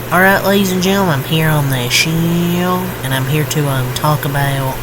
Alright, ladies and gentlemen, I'm here on the show, and I'm here to talk about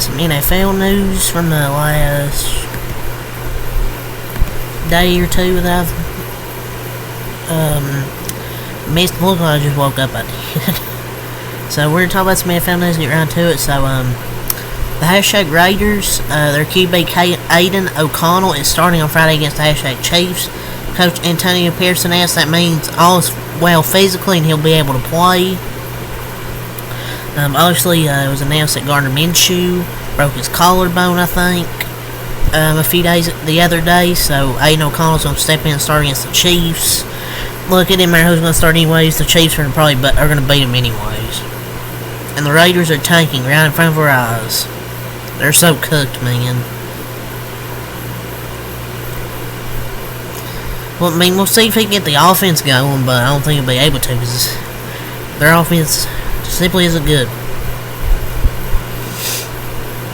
some NFL news from the last day or two that I've missed. Look, I just woke up, I did. So we're going to talk about some NFL news and get right to it. So, the hashtag Raiders, their QB Aiden O'Connell is starting on Friday against the hashtag Chiefs. Coach Antonio Pearson asked that means all is well physically and he'll be able to play. Obviously, it was announced that Gardner Minshew broke his collarbone, I think, a few days the other day. So Aiden O'Connell's going to step in and start against the Chiefs. Look, it didn't matter who's going to start anyways. The Chiefs are going to beat them anyways. And the Raiders are tanking right in front of our eyes. They're so cooked, man. Well, I mean, we'll see if he can get the offense going, but I don't think he'll be able to because their offense simply isn't good.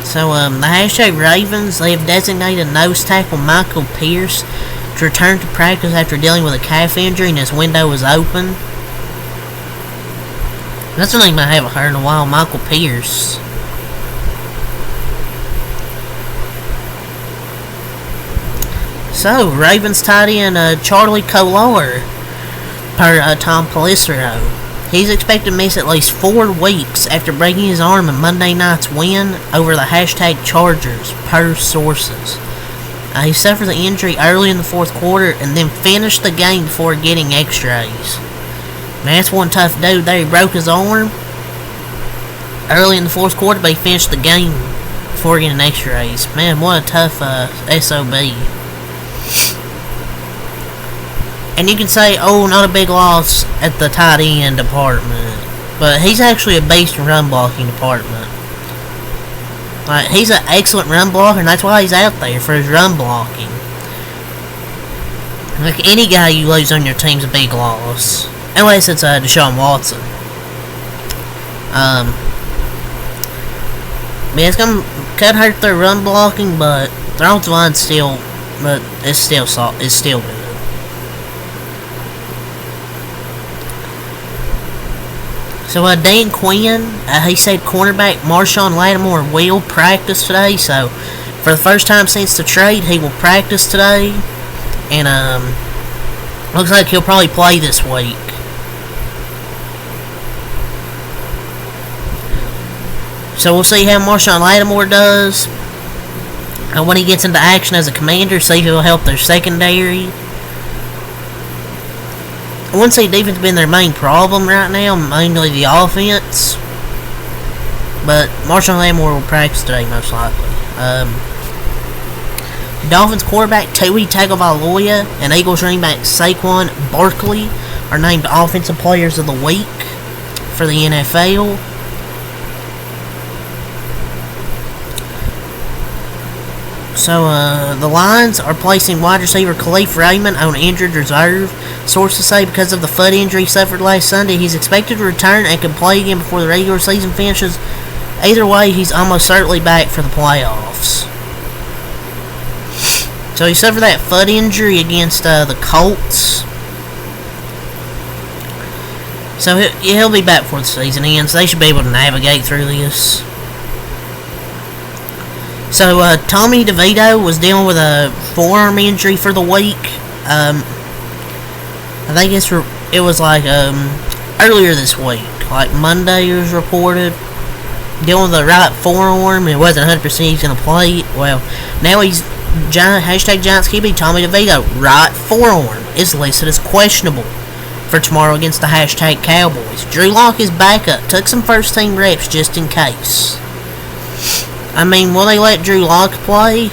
So, the hashtag Ravens, they have designated nose tackle Michael Pierce to return to practice after dealing with a calf injury and his window was open. That's a name I haven't heard in a while, Michael Pierce. So, Ravens tight end Charlie Kolar, per Tom Pelissero. He's expected to miss at least 4 weeks after breaking his arm in Monday night's win over the hashtag Chargers, per sources. He suffered the injury early in the fourth quarter and then finished the game before getting x-rays. Man, that's one tough dude there. He broke his arm early in the fourth quarter, but he finished the game before getting x-rays. Man, what a tough SOB. And you can say, oh, not a big loss at the tight end department. But he's actually a beast in run blocking department. Like, he's an excellent run blocker, and that's why he's out there, for his run blocking. Like, any guy you lose on your team's a big loss. Unless it's Deshaun Watson. It's going to hurt their run blocking, but their offensive line's still... But it's still good. So Dan Quinn, he said cornerback Marshawn Lattimore will practice today. So for the first time since the trade, he will practice today, and looks like he'll probably play this week. So we'll see how Marshawn Lattimore does. And when he gets into action as a commander, see if he'll help their secondary. I wouldn't say defense has been their main problem right now, mainly the offense. But Marshawn Lattimore will practice today, most likely. Dolphins quarterback Tua Tagovailoa and Eagles running back Saquon Barkley are named Offensive Players of the Week for the NFL. So, the Lions are placing wide receiver Khalif Raymond on injured reserve. Sources say because of the foot injury he suffered last Sunday, he's expected to return and can play again before the regular season finishes. Either way, he's almost certainly back for the playoffs. So, he suffered that foot injury against the Colts. So, he'll be back before the season ends. They should be able to navigate through this. So, Tommy DeVito was dealing with a forearm injury for the week. I think it was like earlier this week, like Monday it was reported, dealing with the right forearm. It wasn't 100% he's going to play. Well, now he's hashtag Giants QB Tommy DeVito, right forearm is listed as questionable for tomorrow against the hashtag Cowboys. Drew Lock is back up, took some first team reps just in case. I mean, will they let Drew Lock play?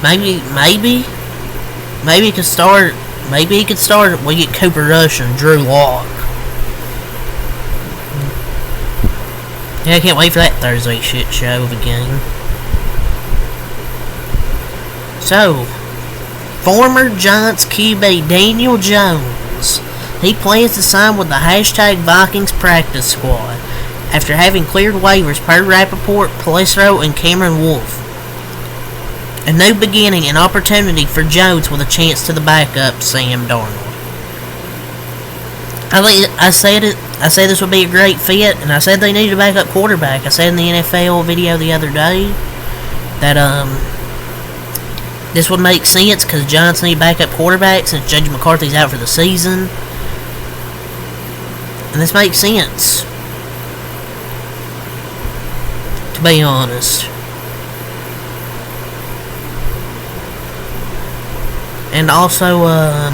Maybe he could start. Maybe he could start. We get Cooper Rush and Drew Lock. Yeah, I can't wait for that Thursday shit show of a game. So, former Giants QB Daniel Jones, he plans to sign with the hashtag Vikings practice squad after having cleared waivers per Rappaport, Pelissero, and Cameron Wolfe. A new beginning and opportunity for Jones with a chance to the backup, Sam Darnold. I said this would be a great fit, and I said they needed a backup quarterback. I said in the NFL video the other day that this would make sense because Giants need a backup quarterback since J.J. McCarthy's out for the season. And this makes sense, to be honest. And also,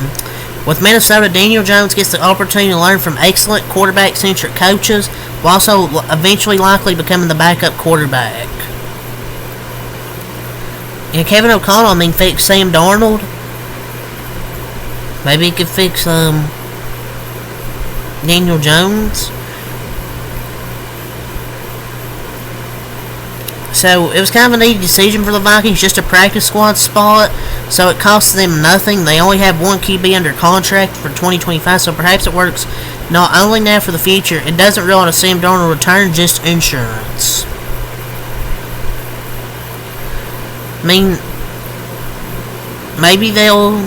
with Minnesota, Daniel Jones gets the opportunity to learn from excellent quarterback-centric coaches, while also eventually likely becoming the backup quarterback. And Kevin O'Connell, fix Sam Darnold. Maybe he could fix Daniel Jones. So it was kind of an easy decision for the Vikings, just a practice squad spot, so it costs them nothing. They only have one QB under contract for 2025, so perhaps it works not only now for the future. It doesn't rely on a Sam Darnold return, just insurance. Maybe they'll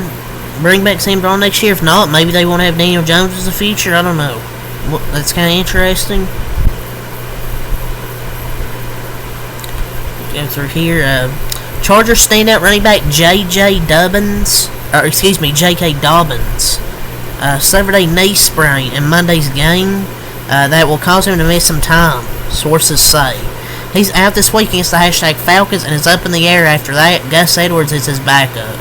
bring back Sam Darnold next year. If not, maybe they won't have Daniel Jones as the future. I don't know. Well, that's kind of interesting. Go through here. Chargers standout running back J.K. Dobbins suffered a knee sprain in Monday's game that will cause him to miss some time, sources say. He's out this week against the #Falcons and is up in the air after that. Gus Edwards is his backup.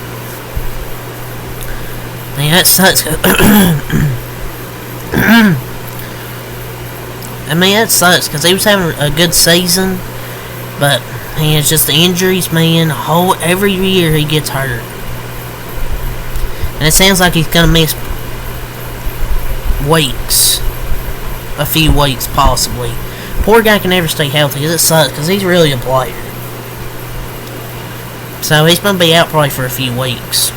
Man, that sucks. That sucks because he was having a good season, but it's just the injuries, man. Every year he gets hurt. And it sounds like he's going to miss weeks. A few weeks, possibly. Poor guy can never stay healthy. It sucks because he's really a player. So he's going to be out probably for a few weeks.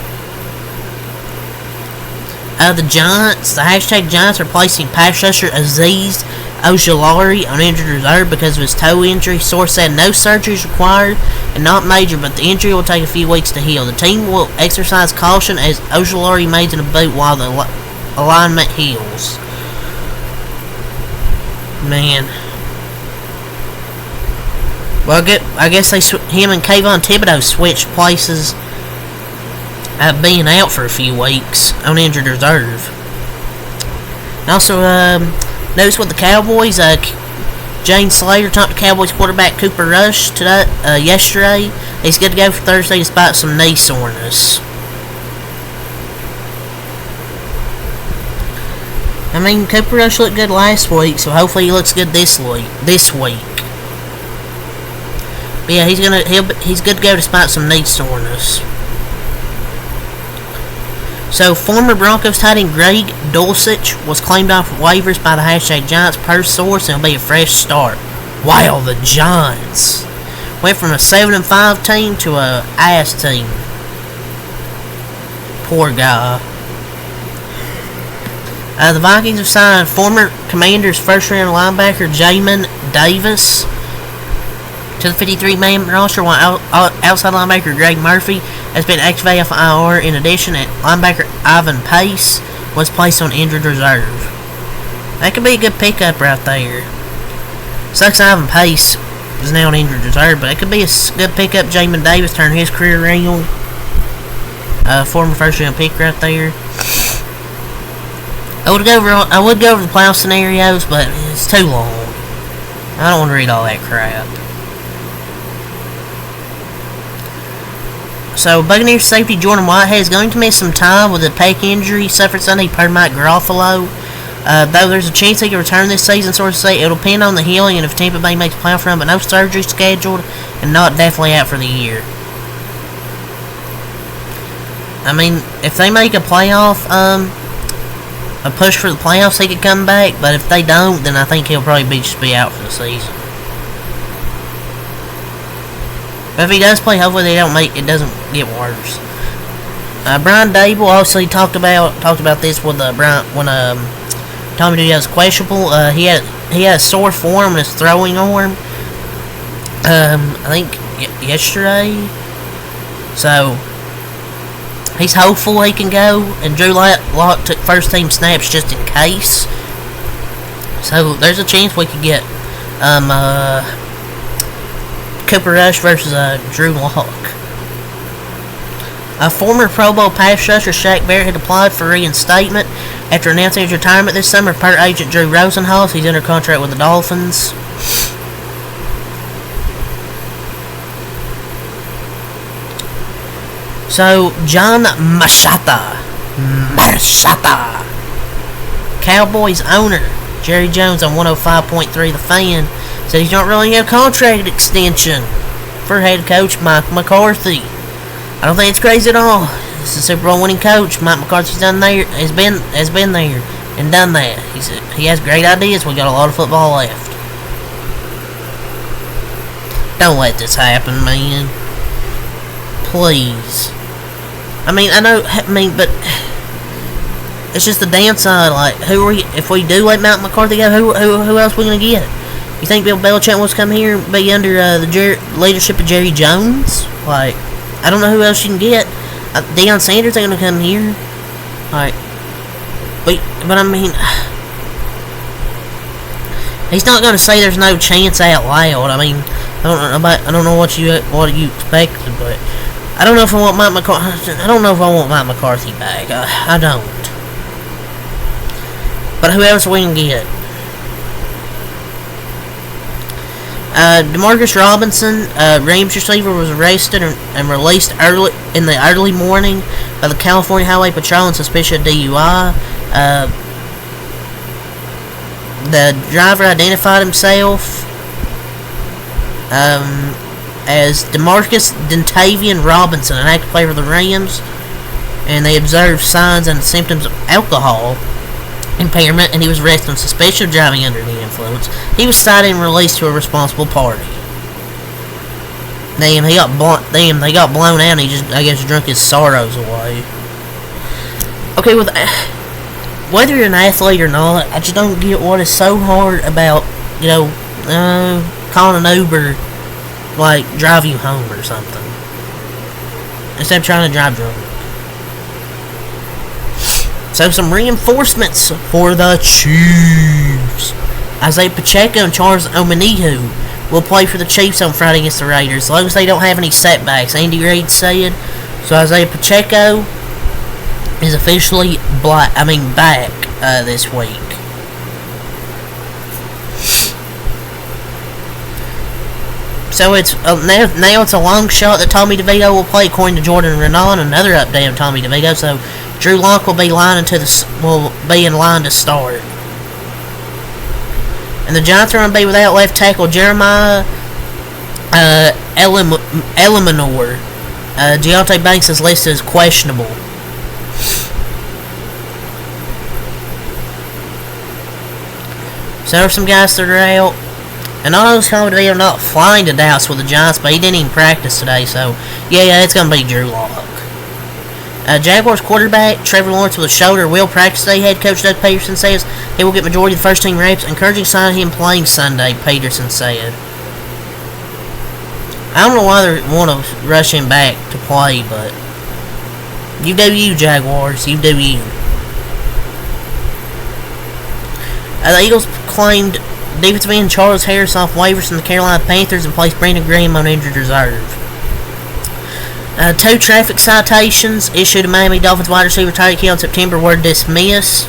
The Giants, the #Giants are placing pass rusher Azeez Ojulari on injured reserve because of his toe injury. Source said no surgery is required and not major, but the injury will take a few weeks to heal. The team will exercise caution as Ojulari remains in a boot while the alignment heals. Man. Well, I guess him and Kayvon Thibodeau switched places at being out for a few weeks on injured reserve. And also, notice with the Cowboys, Jane Slater talked to Cowboys quarterback Cooper Rush yesterday. He's good to go for Thursday despite some knee soreness. Cooper Rush looked good last week, so hopefully he looks good this week. But yeah, he's good to go despite some knee soreness. So, former Broncos tight end Greg Dulcich was claimed off waivers by the #Giants per source, and it'll be a fresh start. Wow, the Giants went from a 7-5 team to a ass team. Poor guy. The Vikings have signed former Commanders first-round linebacker Jamin Davis to the 53-man roster, while outside linebacker Greg Murphy has been activated off IR. In addition, linebacker Ivan Pace was placed on injured reserve. That could be a good pickup right there. Sucks Ivan Pace is now on injured reserve, but it could be a good pickup. Jamin Davis turned his career around. Former first-round pick right there. I would go over the playoff scenarios, but it's too long. I don't want to read all that crap. So, Buccaneers safety Jordan Whitehead is going to miss some time with a pec injury suffered Sunday per Mike Garofalo. Though there's a chance he can return this season, sources say it'll depend on the healing and if Tampa Bay makes a playoff run, but no surgery scheduled and not definitely out for the year. If they make a playoff, a push for the playoffs, he could come back, but if they don't, then I think he'll probably just be out for the season. But if he does play, hopefully it doesn't get worse. Brian Dable also talked about this with Brian when Tommy DeVito was questionable. He had a sore forearm in his throwing arm. I think yesterday. So he's hopeful he can go, and Drew Lock took first team snaps just in case. So there's a chance we could get Cooper Rush versus Drew Lock. A former Pro Bowl pass rusher Shaq Barrett had applied for reinstatement after announcing his retirement this summer. Per agent Drew Rosenhaus, he's under contract with the Dolphins. So, John Machata, Cowboys owner Jerry Jones on 105.3 The Fan said he's not really a contract extension for head coach Mike McCarthy. I don't think it's crazy at all. This is a Super Bowl winning coach. Mike McCarthy's been there and done that. He has great ideas. We got a lot of football left. Don't let this happen, man. Please. But it's just the downside. Like, if we do let Mike McCarthy go, who else are we gonna get? You think Bill Belichick wants to come here and be under the leadership of Jerry Jones? Like, I don't know who else you can get. Deion Sanders ain't gonna come here. Like, but I mean, he's not gonna say there's no chance out loud. I mean, I don't know what you expected, but I don't know if I want Mike McCarthy. I don't know if I want Mike McCarthy back. I don't. But who else are we gonna get? Demarcus Robinson, Rams receiver, was arrested and released in the early morning by the California Highway Patrol on suspicion of DUI. The driver identified himself as Demarcus Dentavian Robinson, an active player for the Rams, and they observed signs and symptoms of alcohol impairment, and he was arrested on suspicion of driving under the influence. He was cited and released to a responsible party. They got blown out, and he just, I guess, drunk his sorrows away. Okay, whether you're an athlete or not, I just don't get what is so hard about, calling an Uber, like, drive you home or something, instead of trying to drive drunk. So, some reinforcements for the Chiefs. Isaiah Pacheco and Charles Omenihu will play for the Chiefs on Friday against the Raiders, as long as they don't have any setbacks, Andy Reid said. So, Isaiah Pacheco is officially back this week. So it's now it's a long shot that Tommy DeVito will play, according to Jordan Renaud. Another update on Tommy DeVito. So Drew Lock will be in line to start. And the Giants are going to be without left tackle Jeremiah Eliminor. Deontay Banks is listed as questionable. So there are some guys that are out. And all those Tommy DeVito not flying to Dallas with the Giants, but he didn't even practice today, so yeah, it's going to be Drew Lock. Jaguars quarterback Trevor Lawrence with a shoulder will practice today. Head coach Doug Peterson says he will get majority of the first team reps. Encouraging sign of him playing Sunday, Peterson said. I don't know why they want to rush him back to play, but you do you, Jaguars. You do you. The Eagles claimed defensive end Charles Harris off waivers from the Carolina Panthers and placed Brandon Graham on injured reserve. 2 traffic citations issued to Miami Dolphins wide receiver Tyreek Hill in September were dismissed.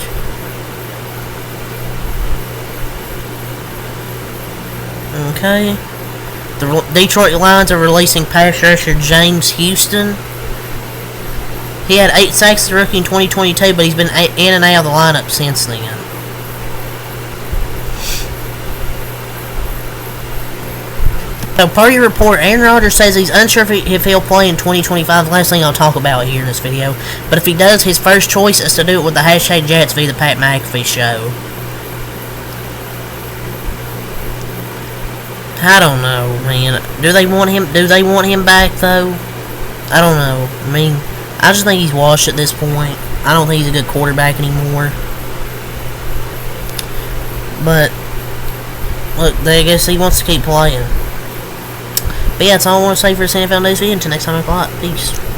Okay. The Detroit Lions are releasing pass rusher James Houston. He had 8 sacks as a rookie in 2022, but he's been in and out of the lineup since then. So, per your report, Aaron Rodgers says he's unsure if he'll play in 2025. The last thing I'll talk about here in this video. But if he does, his first choice is to do it with the hashtag Jets via the Pat McAfee show. I don't know, man. Do they want him back, though? I don't know. I mean, I just think he's washed at this point. I don't think he's a good quarterback anymore. But, look, I guess he wants to keep playing. But yeah, that's all I want to say for this NFL News video. Until next time, I'll peace.